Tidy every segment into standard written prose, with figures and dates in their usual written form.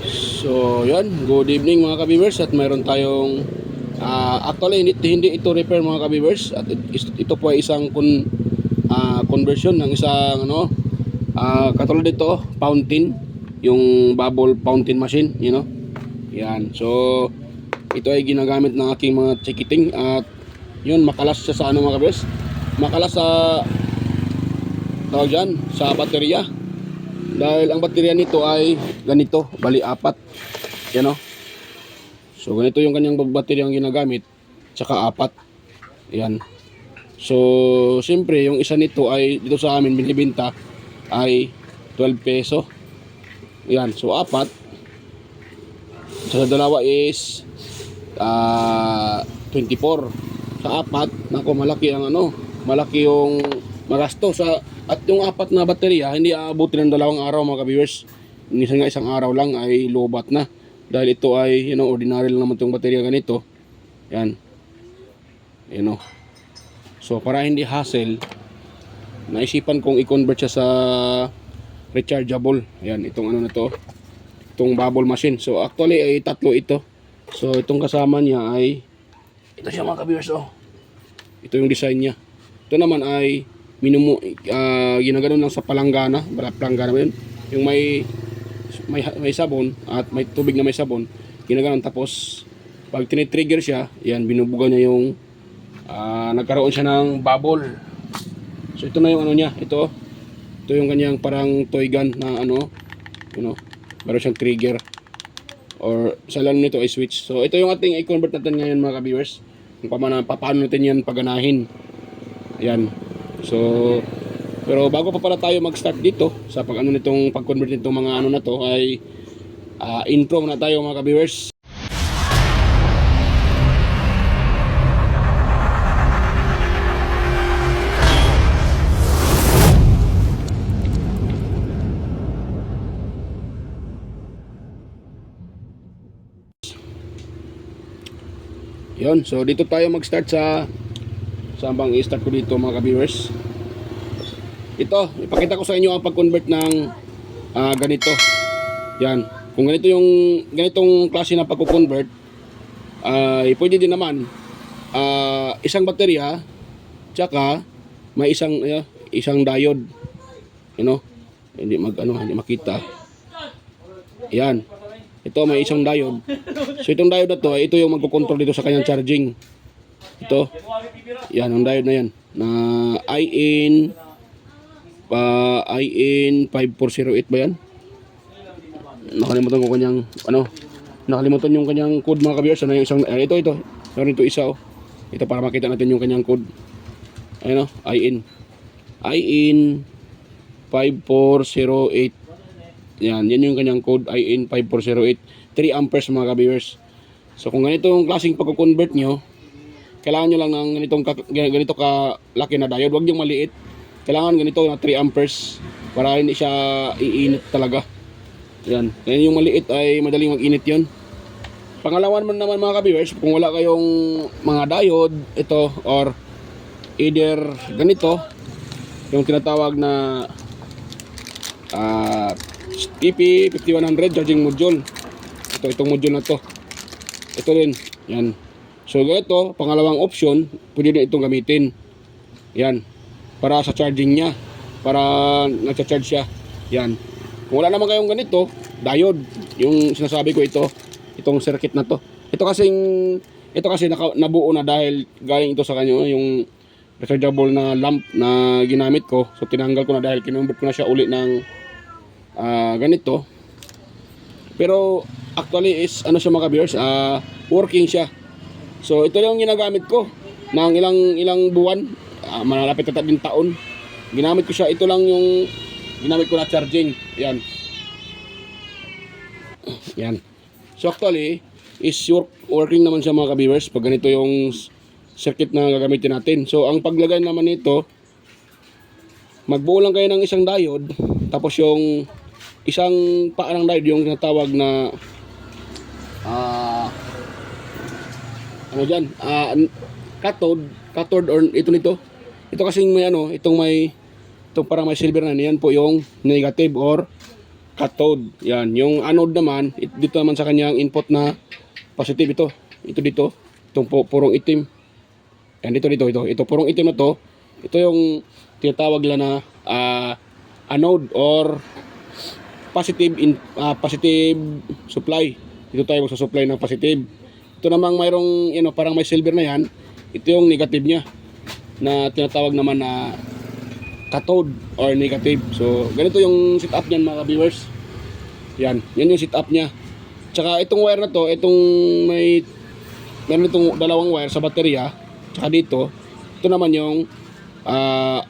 So, yan. Good evening mga kabibers. At mayroon tayong actually hindi ito repair mga kabibers. At ito po ay isang conversion ng isang katulad dito, fountain, yung bubble fountain machine, Yan. So, ito ay ginagamit ng aking mga chikiting at yun, makalas siya sa mga kabibers. Makalas sa tawag dyan, sa baterya. Dahil ang baterya nito ay ganito, bali apat. Yan o. So ganito yung kanyang baterya ang ginagamit. Tsaka apat. Yan. So siyempre yung isa nito ay dito sa amin binibenta ay 12 peso. Yan. So apat. Sa dalawa is 24. Sa apat, nako malaki ang malaki yung magasto sa. At yung apat na baterya, hindi aabutin ng 2 araw mga ka-viewers. Minsan nga isang araw lang ay lobat na. Dahil ito ay, ordinary lang naman itong baterya ganito. Yan. So, para hindi hassle, naisipan kong i-convert siya sa rechargeable. Yan, itong na to. Itong bubble machine. So, actually ay tatlo ito. So, itong kasama niya ay, ito siya mga ka-viewers, Ito yung design niya. Ito naman ay ginaganon lang sa palanggana ba yun? Yung may sabon at may tubig na may sabon, ginaganon, tapos pag tinitrigger siya, yan, binubuga niya yung nagkaroon siya ng bubble. So ito na yung niya, ito yung kanyang parang toy gun na meron siyang trigger or sa lalo nito ay switch. So ito yung ating i-convert natin ngayon mga ka-viewers, kung paano natin yan paganahin. Yan. So, pero bago pa pala tayo mag-start dito sa nitong pag-convert nitong mga na to ay intro muna tayo mga ka-viewers. Yon, so dito tayo mag-start sa bang i-start ko dito mga ka-viewers. Ito, ipakita ko sa inyo ang pag-convert ng ganito. Yan. Kung ganitong klase na pag-convert, pwede din naman isang baterya tsaka may isang diode. Hindi makita. Yan. Ito may isang diode. So itong diode na to, ito yung magko-control dito sa kanyang charging. Ito. Yan, ang diode na yan. Na IN 5408 ba yan? Nakalimutan ko kanyang nakalimutan yung kanyang code mga ka-viewers. Yung isang ito. Meron ito isa Ito para makita natin yung kanyang code. Ayun IN 5408. Yan yung kanyang code, IN 5408. 3 amperes mga ka-viewers. So kung ganito yung klaseng pagko-convert nyo, kailangan nyo lang ng ganito kalaki na diode. Huwag yung maliit. Kailangan ganito na 3 amperes para hindi siya iinit talaga. Yan. Yan yung maliit ay madaling mag-init yun. Pangalawan man naman mga ka-viewers, kung wala kayong mga diode, ito, or either ganito, yung tinatawag na TP5100 charging module. Itong module na to. Ito din. Yan. So ganito, pangalawang option, pwede din itong gamitin. Yan. Para sa charging niya. Para nagcha-charge siya. Yan. Kung wala naman kayong ganito, diode. Yung sinasabi ko itong circuit na to. Ito kasi nabuo na dahil galing ito sa kanya yung rechargeable na lamp na ginamit ko. So tinanggal ko na dahil kinonvert ko na siya uli ng ganito. Pero actually is siya mga ka-viewers, working siya. So ito lang ginagamit ko ng ilang buwan, malapit na din taon. Ginamit ko siya, ito lang yung ginamit ko na charging. Yan. So actually is working naman siya mga ka-viewers pag ganito yung circuit na gagamitin natin. So ang paglagay naman nito, magbuo lang kayo ng isang diode, tapos yung isang paa ng diode yung tinatawag na cathode or ito kasing may itong parang may silver na yan po yung negative or cathode. Yan. Yung anode naman, dito naman sa kanyang input na positive ito. Ito dito. Itong purong itim. Yan, ito purong itim na to. Ito yung tinatawag lang na anode or positive supply. Dito tayo sa supply ng positive. Ito namang mayroong parang may silver na yan. Ito yung negative niya na tinatawag naman na cathode or negative. So ganito yung setup niyan mga viewers. Yan yung setup niya. Tsaka itong wire na to, meron itong dalawang wire sa baterya. Tsaka dito, ito naman yung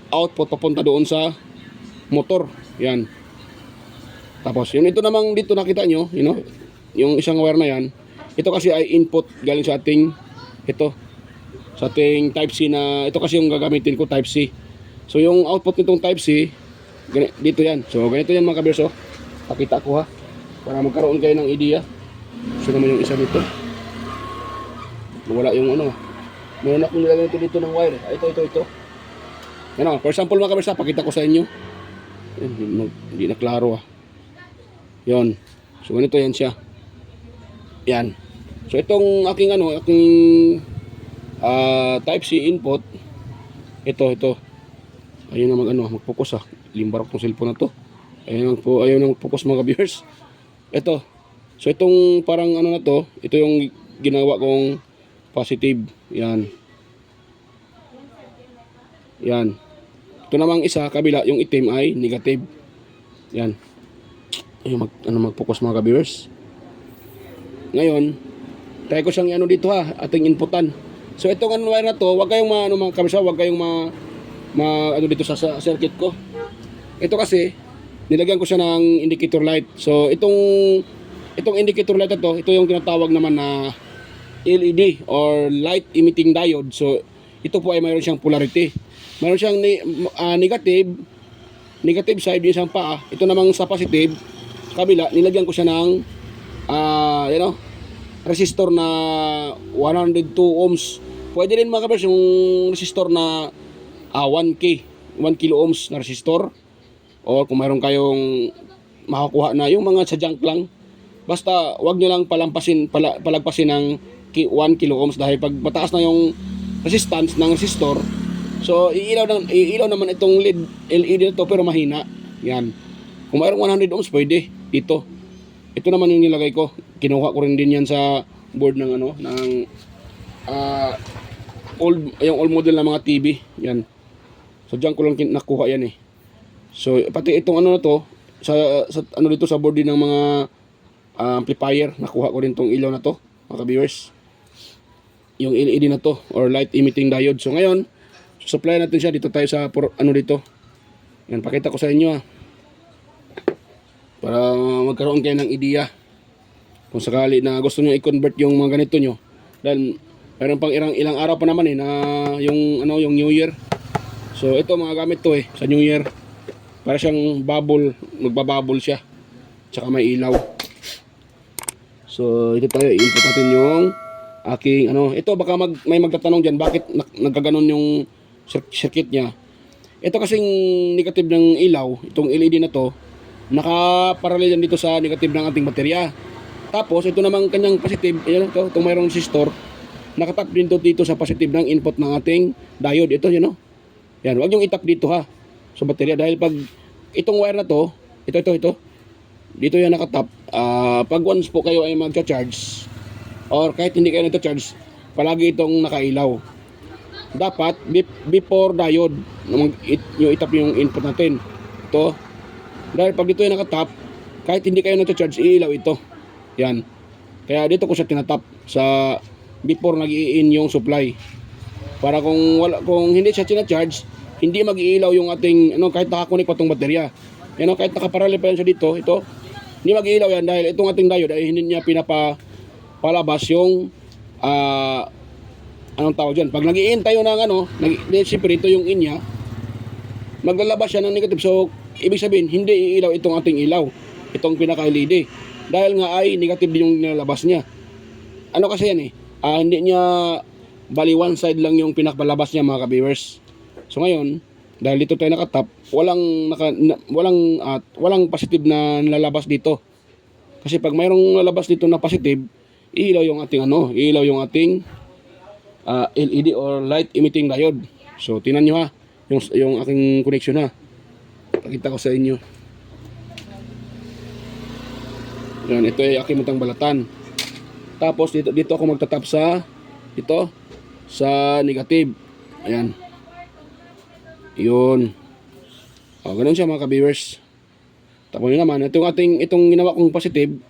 output papunta doon sa motor. Yan. Tapos yun, ito namang dito nakita nyo, yung isang wire na yan. Ito kasi ay input galing sa ating sa ating type C na ito kasi yung gagamitin ko, type C. So yung output nitong type C dito yan. So ganito yan mga kabirso. Pakita ko ha para magkaroon kayo ng idea. So naman yung isa dito. Wala yung meron akong nilagay dito ng wire. Ito. Yan for example mga kabirso, pakita ko sa inyo. Hindi na klaro Yon. So ganito yan siya. Yan. So itong aking type C input, ito. Ayun na mag-focus Limbarok tong cellphone na to. Ayun na mag-focus mga viewers. Ito. So itong parang na to, ito yung ginawa kong positive. Yan. Ito namang isa kabila, yung itim ay negative. Yan. Ayun mag-focus mga viewers. Ngayon, try ko siyang dito ating inputan. So itong wire na to, wag kayong mga kabirso, wag kayong dito sa circuit ko. Ito kasi nilagyan ko siya ng indicator light. So itong indicator light na to, ito yung tinatawag naman na LED or light emitting diode. So ito po ay mayroon siyang polarity. Mayroon siyang negative side yung isang paa. Ito namang sa positive kabila, nilagyan ko siya ng resistor na 102 ohms. Pwede rin mga kabers yung resistor na 1 kilo ohms na resistor. O kung mayroon kayong makakuha na yung mga sa junk lang, basta wag nyo lang palagpasin ng 1 kilo ohms dahil pag mataas na yung resistance ng resistor, so iilaw naman itong LED na to pero mahina. Yan. Kung mayroong 100 ohms pwede dito. Ito naman yung nilagay ko. Kinuha ko rin din yan sa board ng yung old model na mga TV. Yan. So diyan ko lang nakuha yan So pati itong na to sa dito sa board din ng mga amplifier, nakuha ko rin tong ilaw na to, mga viewers. Yung LED na to or light emitting diode. So ngayon, supply natin siya dito tayo sa dito. Yan, pakita ko sa inyo para magkaroon kayo ng idea kung sakali na gusto nyo i-convert yung mga ganito nyo, dahil mayroon pang ilang araw pa naman na yung New Year. So ito mga gamit to sa New Year, para siyang bubble, magbabubble siya, tsaka may ilaw. So ito tayo, i-input natin yung aking ito baka may magtatanong dyan bakit nagkaganon yung circuit niya. Ito kasing negative ng ilaw, itong LED na to, nakaparallel dito sa negative ng ating baterya. Tapos ito namang kanyang positive, itong mayroong resistor, nakatap din dito sa positive ng input ng ating diode. Ito yan wag yung itap dito sa baterya, dahil pag itong wire na to, ito dito yan nakatap. Pag once po kayo ay magcha-charge or kahit hindi kayo nagcha-charge, palagi itong nakailaw. Dapat before diode yung itap yung input natin. Ito, dahil pag dito yung nakatap, kahit hindi kayo nagcha-charge, iilaw ito. Yan. Kaya dito ko siya tinatap sa before nag-i-in yung supply. Para kung hindi siya tina-charge, hindi mag-iilaw yung ating kahit nakakunik pa tong baterya. Kahit nakaparallel pa yan siya dito, ito, hindi mag-iilaw yan dahil itong ating diode ay hindi niya pinapalabas yung anong tawag dyan. Pag nag-i-in tayo ng siyempre ito yung in niya, maglalabas siya ng negative. So ibig sabihin, hindi iilaw itong ating ilaw, itong pinaka-LED, dahil nga ay negative din yung nilalabas niya. Kasi yan hindi niya bali one side lang yung pinakbalabas niya mga ka-viewers. So ngayon, Dahil dito tayo nakatap, walang positive na lalabas dito. Kasi pag mayroong lalabas dito na positive, ilaw yung ating LED or light emitting diode. So tingnan nyo ha, yung aking connection ha. Pakita ko sa inyo. Yan, ito ay aking mutang balatan. Tapos dito ako magtatap sa negative. Ayan. Yun. Ganun siya mga ka-viewers. Tapos yun naman, itong ginawa kong positive,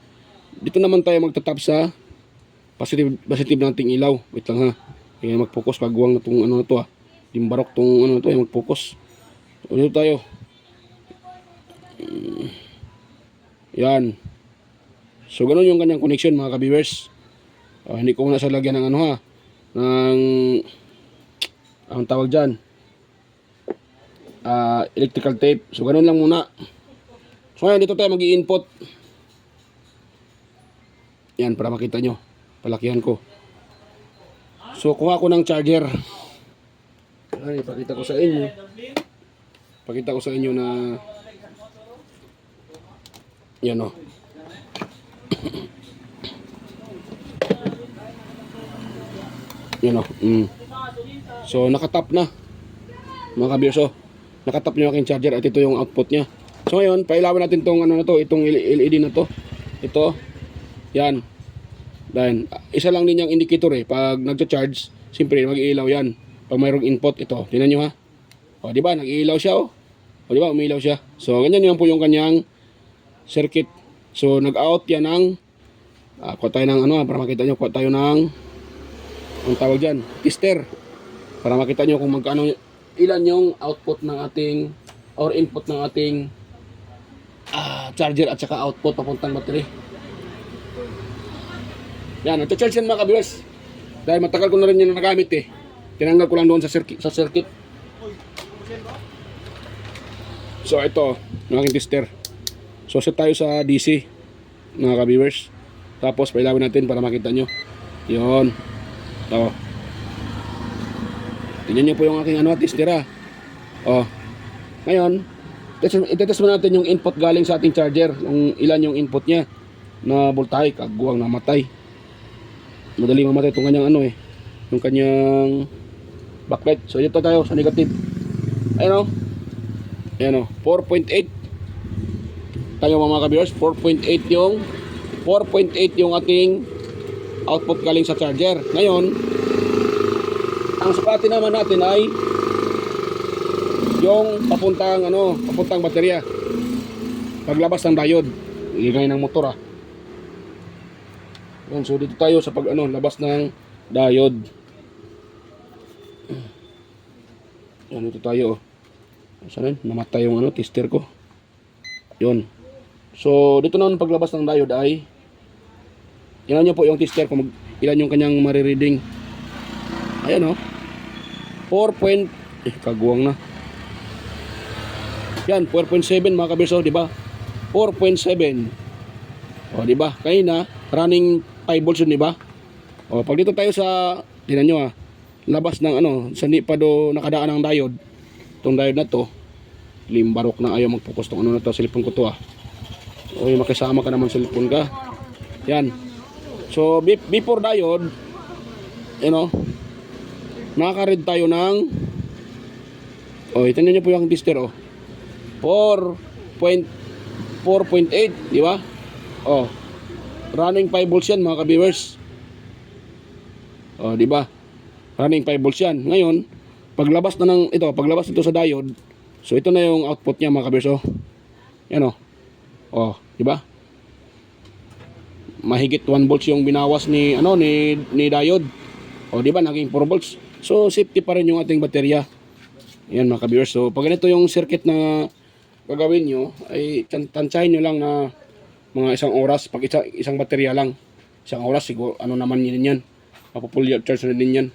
dito naman tayo magtatap sa positive ng ating ilaw. Wait lang ha. Kaya mag-focus pagwang na itong ano na to ha. Limbarok itong ano na to, mag-focus. So, dito tayo. Yan. So, ganun yung kanyang connection mga ka-viewers. Hindi ko muna sa lagyan ng ano ha. Ang tawag dyan. Electrical tape. So, ganun lang muna. So, ngayon dito tayo mag-i-input. Yan, para makita nyo. Palakihan ko. So, kuha ko ng charger. Ay, pakita ko sa inyo. Pakita ko sa inyo na yan o. Yan o. So, nakatap na. Mga ka-viewers, nakatap nyo aking charger at ito yung output nya. So, ngayon, pailawin natin itong ano na to, itong LED na to. Ito. Yan. Dahil, isa lang din yung indicator pag nagcha-charge, siyempre mag-iilaw yan. Pag mayroong input, ito. Tingnan nyo ha. O, di ba? Nag-iilaw siya o. O, di ba? Umiilaw siya. So, ganyan yan po yung kanyang circuit. So, nag-out yan ng kuha tayo ng ano para makita nyo. Kuha tayo ng ang tawag dyan, tester. Para makita nyo kung magkano ilan yung output ng ating or input ng ating charger at saka output papuntang battery. Yan, nagcha-charge yan mga ka-viewers. Dahil matagal ko na rin yan nagamit Tinanggal ko lang doon sa circuit. So ito, yung aking tester. So set tayo sa DC mga ka-viewers. Tapos pailawin natin para makita nyo. Yun. Ito. Tingnan nyo po yung aking tester Ngayon, itetest mo natin yung input galing sa ating charger. Kung ilan yung input nya na voltahe, kagawang namatay. Madaling mamatay itong kanyang yung kanyang backlight. So dito tayo sa negative. Ayan o 4.8 tayo mga ka-viewers. 4.8 yung ating output galing sa charger. Ngayon, ang sukatin naman natin ay yung papuntang baterya. Paglabas ng diode, ingay ng motor So dito tayo sa labas ng diode. Yan, dito tayo. Saan namatay yung tester ko. Yun. So dito naman paglabas ng diode ay tingnan nyo po yung tester kung ilan yung kanyang marireading. Ayan 4. Kaguwang na. Yan, 4.7 mga kaberso, di ba? 4.7. Di ba? Kanina running 5 volts yun, di ba? Pag dito tayo sa tingnan nyo labas ng sa nipado nakadaan ng diode. Itong diode na to, limbarok na ayaw mag-focus tong na to, cellphone ko to makisama ka naman cellphone ka. Yan. So before diode, nakaka-read tayo ng tingnan nyo po yung tester 4.8, di ba? Running 5 volts yan mga ka-viewers. Di ba? Running 5 volts yan. Ngayon, paglabas nito sa diode, so ito na yung output niya mga ka-viewers. Yan di ba? Mahigit 1 volts yung binawas ni diode. Di ba? Naging 4 volts. So safety pa rin yung ating baterya. Yan mga ka-viewers. So pag ganito yung circuit na gagawin nyo, ay tansyahin nyo lang na mga isang oras. Pag isang baterya lang, isang oras siguro naman yun yan. Mapupull charge na din yan.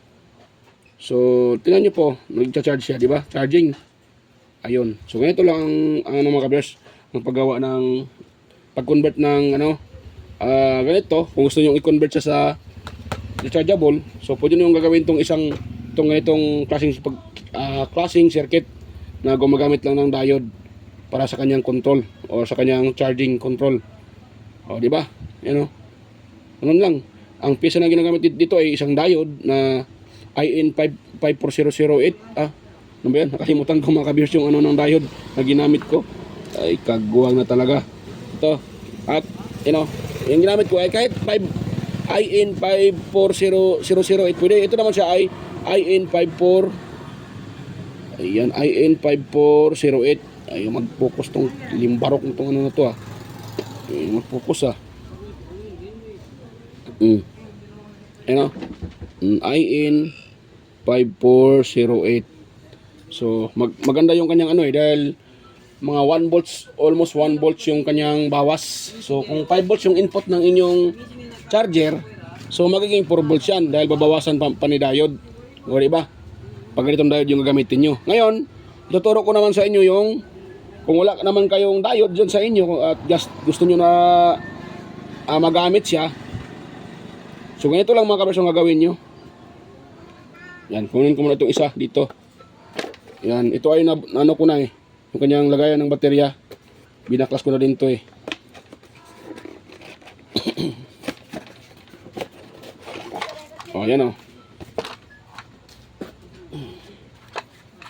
So tingnan nyo po, nag-charge siya, di ba? Charging. Ayun. So ganito lang ang mga ka-viewers, ang paggawa ng pag-convert ng ganito. Kung gusto nyo i-convert siya sa rechargeable, so pwede nyo gagawin itong ganitong klaseng circuit na gumagamit lang ng diode para sa kanyang control o sa kanyang charging control. O, di ba? Yan o. Ganun lang. Ang pyesa na ginagamit dito ay isang diode na IN54008. Ano ba yan? Nakalimutan ko mga ka-viewers yung ano ng diode na ginamit ko. Ay, kaguwang na talaga. Ito. At, yung ginamit ko ay kahit IN54008 pwede. Ito naman siya ay IN54. Ayan, IN5408. Ay, mag-focus tong limbarok nitong ano na to Ay, mag-focus IN5408. So, maganda yung kanyang dahil mga 1 volts, almost 1 volts yung kanyang bawas. So, kung 5 volts yung input ng inyong charger, so magiging 4 volts yan dahil babawasan pa ni diode. O, diba? Pag ganitong diode yung gagamitin nyo. Ngayon, tuturo ko naman sa inyo yung kung wala naman kayong diode dyan sa inyo at just gusto nyo na magamit siya. So, ganito lang mga kabers ang gagawin nyo. Yan, kunin ko muna itong isa dito. Yan, ito ay ano ko na yung kanyang lagayan ng baterya. Binaklas ko na din to yan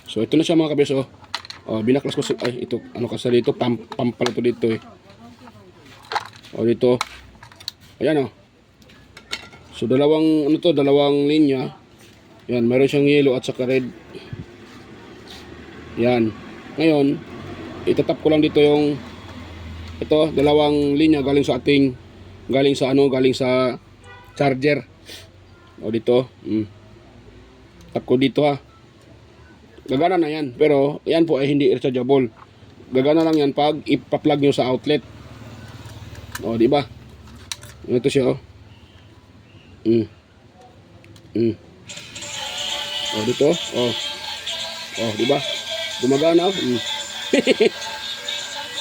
So, ito na siya mga kabers binaklas ko ito, ano kasi dito, pump pala to dito dito. Ayan So, dalawang linya. Yan, meron siyang yellow at saka red. Yan. Ngayon, itatap ko lang dito yung dalawang linya galing sa charger. Dito. Tap ko dito Gagana na yan, pero yan po ay hindi rechargeable. Gagana lang yan pag ipa-plug nyo sa outlet. Di ba? Ito siya dito. Di ba? Gumagana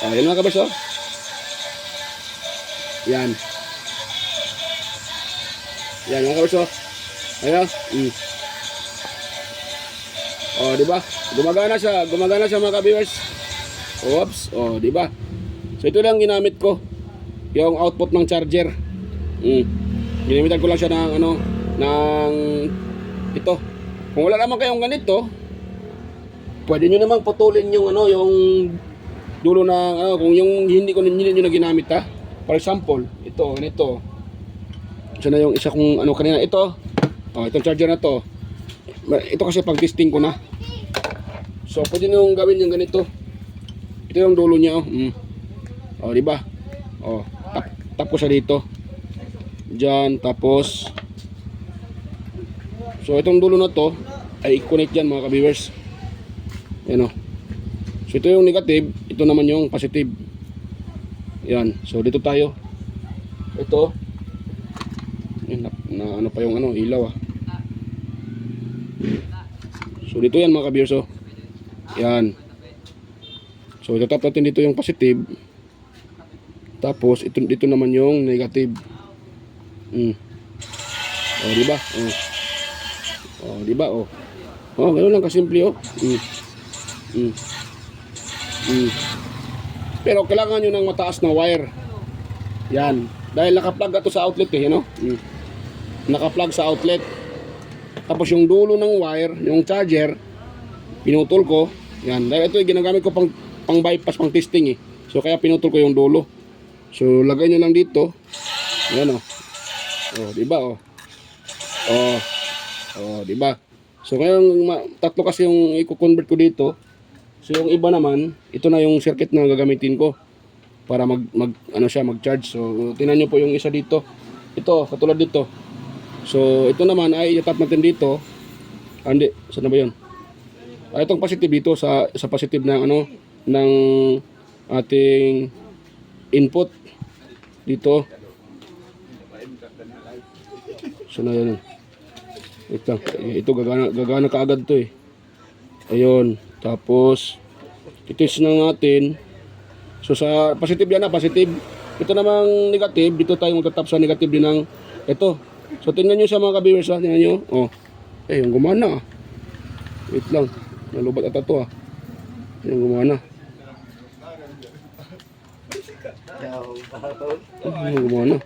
yan mga kabers Yan. Yan mga kabers Ayan. Di ba? Gumagana siya mga ka-viewers. Oops. Di ba? So ito lang ginamit ko. Yung output ng charger. Ginamitan ko lang siya ng ito. Kung wala naman kayong ganito, pwede nyo namang putulin yung yung dulo ng kung yung hindi nyo na ginamit For example, ganito. Ito na yung isa kong kanina ito. Itong charger na to. Ito kasi pag testing ko na. So pwede nyo gawin yung ganito. Ito yung dulo niya di ba? Tap ko siya dito. Diyan, tapos so itong dulo na to ay i-connect yan mga ka-viewers. Yan So ito yung negative, ito naman yung positive. Yan. So dito tayo. Ito. Yan, ano pa yung ilaw So dito yan mga ka-viewers Yan. So itatap natin dito yung positive. Tapos dito naman yung negative. Di ba? Di ba? Ganoon lang kasimple Pero kailangan nyo ng mataas na wire. Yan. Dahil naka-plug ito sa outlet Naka-plug sa outlet. Tapos yung dulo ng wire, yung charger, pinutol ko. Yan. Dahil ito ginagamit ko pang bypass, pang testing So kaya pinutol ko yung dulo. So lagay nyo lang dito. Yan di ba di ba? So ngayon tatlo kasi yung i-convert ko dito. So yung iba naman, ito na yung circuit na gagamitin ko para mag-charge. So tingnan niyo po yung isa dito. Ito, katulad dito. So ito naman ay i-tap natin dito. Hindi, saan na ba 'yon? Itong positive dito sa positive ng ng ating input dito. So na yan. Ito gagana kaagad to Ayun. Tapos i-test na natin. So sa positive yan positive. Ito namang negative, dito tayo magtatap sa negative din ng ito. So tingnan niyo sa mga ka-viewers tingnan niyo. Yung gumana Wait lang. Nalubat ata to Yung gumana. Yung gumana.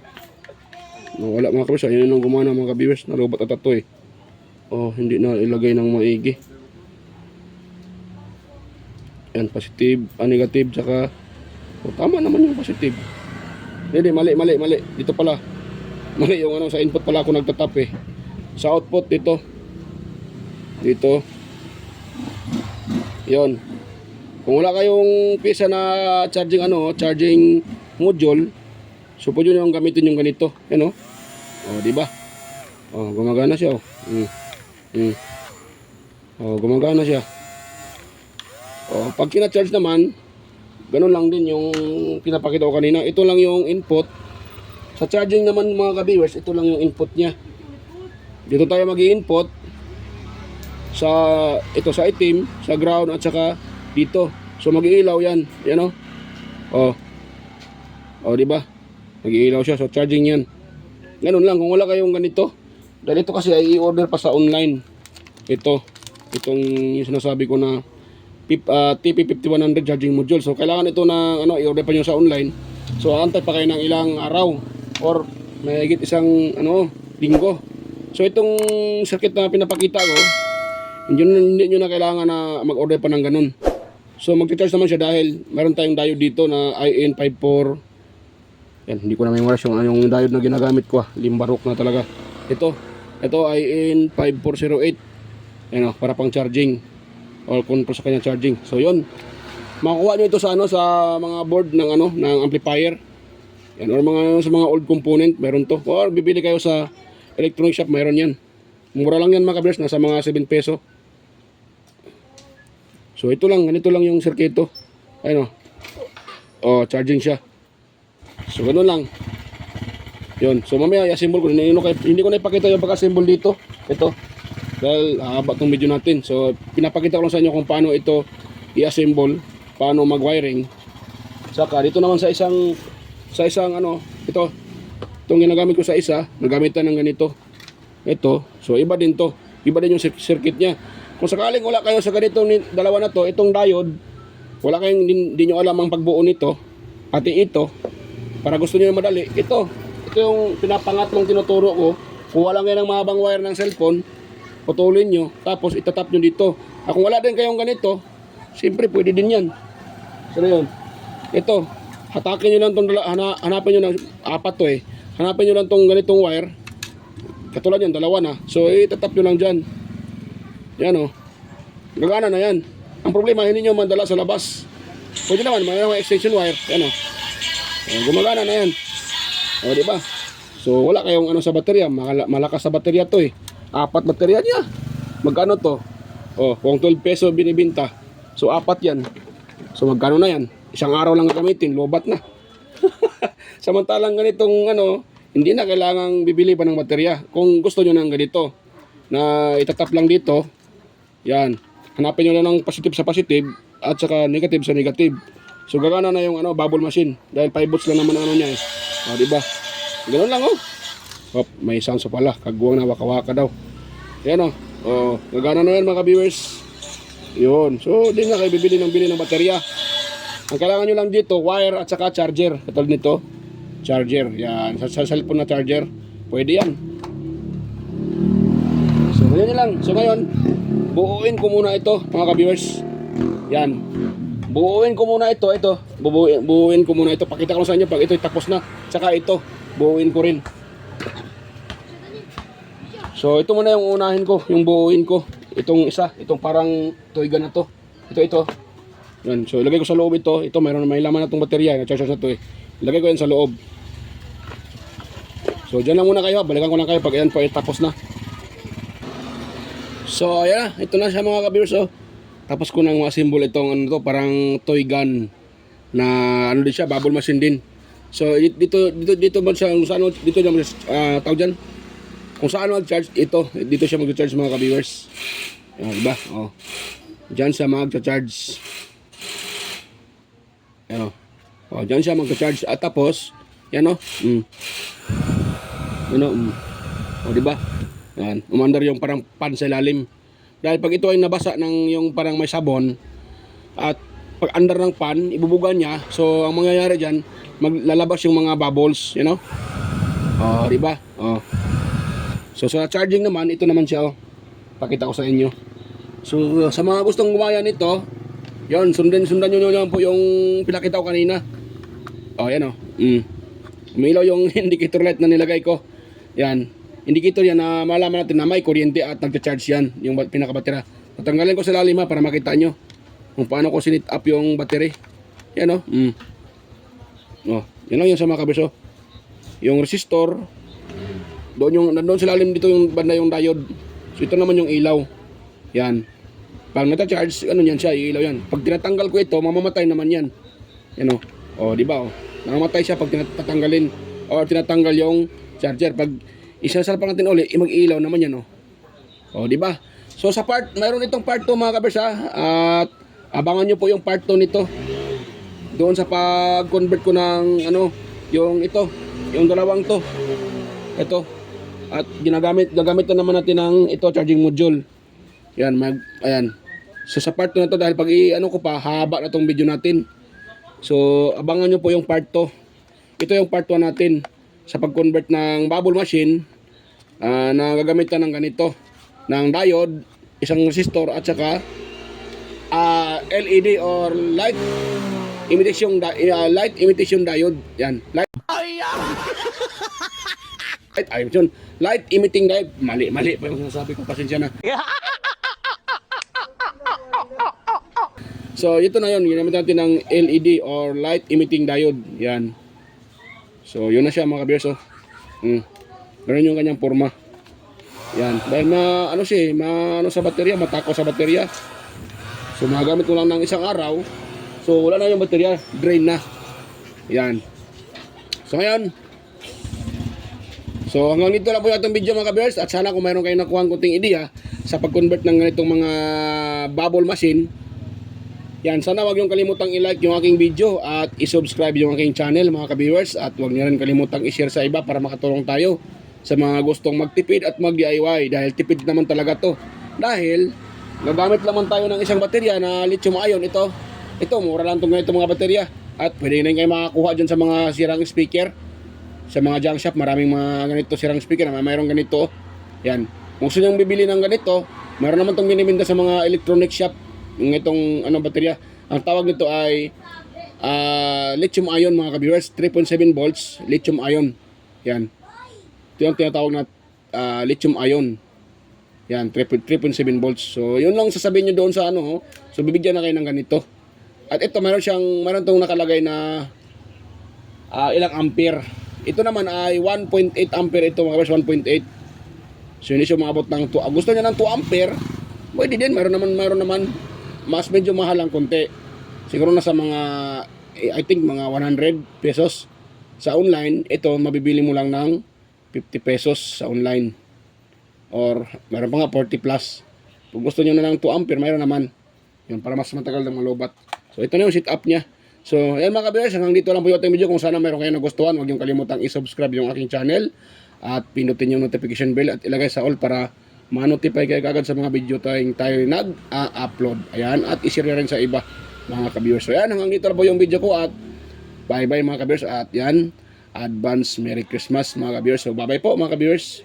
Wala mga kabers. Ayun yung gumana mga kabers. Nalubat at ito eh. Oh, hindi na ilagay ng maigi. Yan, positive, negative, tsaka oh, tama naman yung positive. Hindi, mali. Dito pala. Mali yung ano, sa input pala ako nagtatap eh. Sa output dito. Dito. Yon. Kung wala kayong pisa na charging module, so pwede nyo gamitin yung ganito. Yan oh. Oh, di ba? Oh, gumagana siya oh. Oh, gumagana siya. Oh, pag kina-charge naman, ganun lang din yung pinapakita ko kanina. Ito lang yung input. Sa charging naman mga ka-viewers, ito lang yung input niya. Dito tayo mag-i-input sa itim, sa ground at saka dito. So mag-iilaw yan. Yan oh. Oh. Oh, di ba? Mag-iilaw siya. So charging yan. Ganun lang kung wala kayong ganito. Dahil ito kasi ay i-order pa sa online. Itong yung sinasabi ko na TP5100 charging module. So kailangan ito na i-order pa niyo sa online. So antay pa kayo ng ilang araw or may higit isang linggo. So itong circuit na pinapakita ko, hindi nyo na kailangan na mag-order pa ng ganun. So mag-charge naman siya dahil meron tayong diode dito na IN54. Yan, hindi ko na memorize yung diode na ginagamit ko. Limbarok na talaga. Ito IN5408. Yan o, para pang charging or control sa kanyang charging. So yun, makuha nyo ito sa sa mga board ng ng amplifier. Yan, or sa mga old component, meron to. Or bibili kayo sa electronic shop, meron yan. Mura lang yan mga kabers, nasa mga 7 peso. So ito lang, ganito lang yung circuito. Ayun oh, charging siya. So ganoon lang. Yun, so mamaya i-assemble ko. Hindi ko na ipakita yung pag-assemble dito. Ito. Dahil haba itong video natin. So pinapakita ko lang sa inyo kung paano ito i-assemble, paano mag-wiring. Saka dito naman sa isang ito. Itong ginagamit ko sa isa, nagamitan ng ganito. Ito, so iba din to. Iba din yung circuit niya. Kung sakaling wala kayo sa ganitong dalawa na to, itong diode, wala kayong hindi nyo alam ang pagbuo nito, pati ito, para gusto nyo madali, ito yung pinapangatlong tinuturo ko. Kung wala ngayon ng mahabang wire ng cellphone, putulin nyo, tapos itatap nyo dito. Kung wala din kayong ganito, siyempre pwede din yan. So yun, ito, hatakin nyo lang itong, hanapin nyo na, apat to eh, hanapin nyo lang itong ganitong wire, katulad yan, dalawa na, so itatap nyo lang dyan. Yan o, gagana na yan. Ang problema, hindi nyo mandala sa labas. Pwede naman, may mga extension wire, yan o, gumagana na yan. O, diba? So, wala kayong sa baterya. Malakas sa baterya to eh. 4 baterya niya. Magkano to? O, kung 12 peso binibinta. So, 4 yan. So, magkano na yan? Isang araw lang gamitin, lobat na. Samantalang ganitong hindi na kailangang bibili pa ng baterya. Kung gusto nyo ng ganito, na itatap lang dito, yan. Hanapin nyo lang ng positive sa positive, at saka negative sa negative. So, gagana na yung bubble machine. Dahil 5 volts lang naman niya eh. O, diba? Ganun lang oh. Hop, may sounds pala. Kagwang na waka-waka daw. Yan oh. Oh, gagana na yan mga viewers. Yun. So, di na kayo bibili ng baterya. Ang kailangan nyo lang dito, wire at saka charger. Katulad nito, charger. Yan. Sa cellphone na charger. Pwede yan. So, yan lang. So, ngayon, buuin ko muna ito mga ka-viewers. Yan. Buuin ko muna ito. Buuin ko muna ito. Pakita ko sa inyo pag ito tapos na. Tsaka ito, buuin ko rin. So ito muna yung unahin ko, yung buuin ko. Itong isa, itong parang toyga na to. Ito. Yan. So ilagay ko sa loob ito. Ito may laman na itong baterya. Na-charge na ito eh. Ilagay ko yan sa loob. So dyan lang muna kayo. Balikan ko lang kayo pag yan po tapos na. So ayan, ito na siya mga ka-viewers oh. Tapos ko nang ma-assemble itong parang toy gun na din siya, bubble machine din. So dito man siya kung saan dito naman tawag dyan. Kung saan mag-charge ito, dito siya mag-charge mga ka-viewers. Diba? Oh. Diyan siya mag-charge. Ayan oh. Oh, diyan siya mag-charge at tapos yan oh. Oh, diba? Yan, umandar yung parang pan sa ilalim. Dahil pag ito ay nabasa ng yung parang may sabon, at pag under ng pan, ibubuga niya. So ang mangyayari diyan, maglalabas yung mga bubbles, you know? Oh, di ba? Oh. So sa charging naman, ito naman siya, oh. Pakita ko sa inyo. So sa mga gustong gumaya nito, yon, sundan niyo lang po yung pinakita ko kanina. Oh, yan oh. Umilaw yung indicator light na nilagay ko. Yan. Indicator yan na malaman natin na may kuryente at nagcha-charge yan, yung pinakabatera. Tatanggalin ko sa lalim ha, para makita nyo kung paano ko sinit up yung battery. Yan oh. Oh, yan lang yung sa mga kabers, oh. Yung resistor, nandun sa lalim dito yung banda yung diode. So ito naman yung ilaw. Yan. Pag nata-charge, ano yan siya, ilaw yan. Pag tinatanggal ko ito, mamamatay naman yan. Yan oh. Oh, di ba oh? Namamatay siya pag tinatanggalin o tinatanggal yung charger. Pag isasarap natin uli, mag-ilaw naman yan oh. Oh, di ba? So sa part, mayroon itong part 2 mga kabers ha. At abangan nyo po yung part 2 nito. Doon sa pag-convert ko ng ano, yung ito, yung dalawang to. Ito. At gagamit na naman natin ng ito charging module. Yan, ayan. So sa part 2 na to, dahil pag ano ko pa, haba na tong video natin. So abangan nyo po yung part 2. Ito yung part 1 natin sa pag-convert ng bubble machine na gagamitan ng ganito, ng diode, isang resistor at saka LED or light imitation diode. Yan. Light emitting diode. Mali pa yung sinasabi ko, pasensya na. So ito na yun, ginamit natin ng LED or light emitting diode. Yan. So yun na siya mga kabiyers, oh. Ganun yung kanyang forma. Yan. Dahil ano sa baterya, matako sa baterya. So magamit ko lang ng isang araw. So wala na yung baterya, drain na. Yan. So ngayon, so hanggang dito lang po yung atong video mga kabiyers. At sana kung mayroon kayong nakuha ng kunting idea sa pag-convert ng ganitong mga bubble machine, yan, sana wag niyong kalimutang i-like yung aking video at i-subscribe yung aking channel mga ka-viewers, at wag niyo rin kalimutang i-share sa iba para makatulong tayo sa mga gustong magtipid at mag-DIY, dahil tipid naman talaga to. Dahil gagamit naman tayo ng isang baterya na lithium ion. Ito mura lang itong ganito mga baterya, at pwede na kayo makakuha dyan sa mga sirang speaker. Sa mga junk shop, maraming mga ganito sirang speaker na mayroong ganito. Yan, kung gusto nyo bibili ng ganito, mayroon naman itong binibinda sa mga electronic shop. Yung itong baterya, ang tawag nito ay lithium ion mga ka-viewers, 3.7 volts lithium ion. Yan, ito yung tinatawag na lithium ion. Yan, 3.7 volts. So yun lang sasabihin nyo doon sa ano. So bibigyan na kayo ng ganito. At ito meron itong nakalagay na ilang ampere. Ito naman ay 1.8 ampere ito mga ka-viewers, 1.8. So hindi siya umabot ng 2. Gusto niya ng 2 ampere, pwede din, meron naman. Mas medyo mahal ang konti. Siguro na sa mga I think mga 100 pesos sa online. Ito mabibili mo lang ng 50 pesos sa online. Or meron pa nga 40 plus. Kung gusto niyo na ng 2 ampere, mayroon naman. Yun, para mas matagal ng malubat. So ito na yung setup niya. So ayan mga ka-viewers, hanggang dito lang po yung ating video. Kung sana meron kayo nagustuhan, huwag yung kalimutang i-subscribe yung aking channel at pindutin yung notification bell at ilagay sa all para ma-notify kayo agad sa mga video tayo nag-upload. Ayan, at i-share rin sa iba mga ka-viewers. So ayan, hanggang dito lang po yung video ko, at bye bye mga ka-viewers. At yan, advance Merry Christmas mga ka-viewers. So bye bye po mga ka-viewers.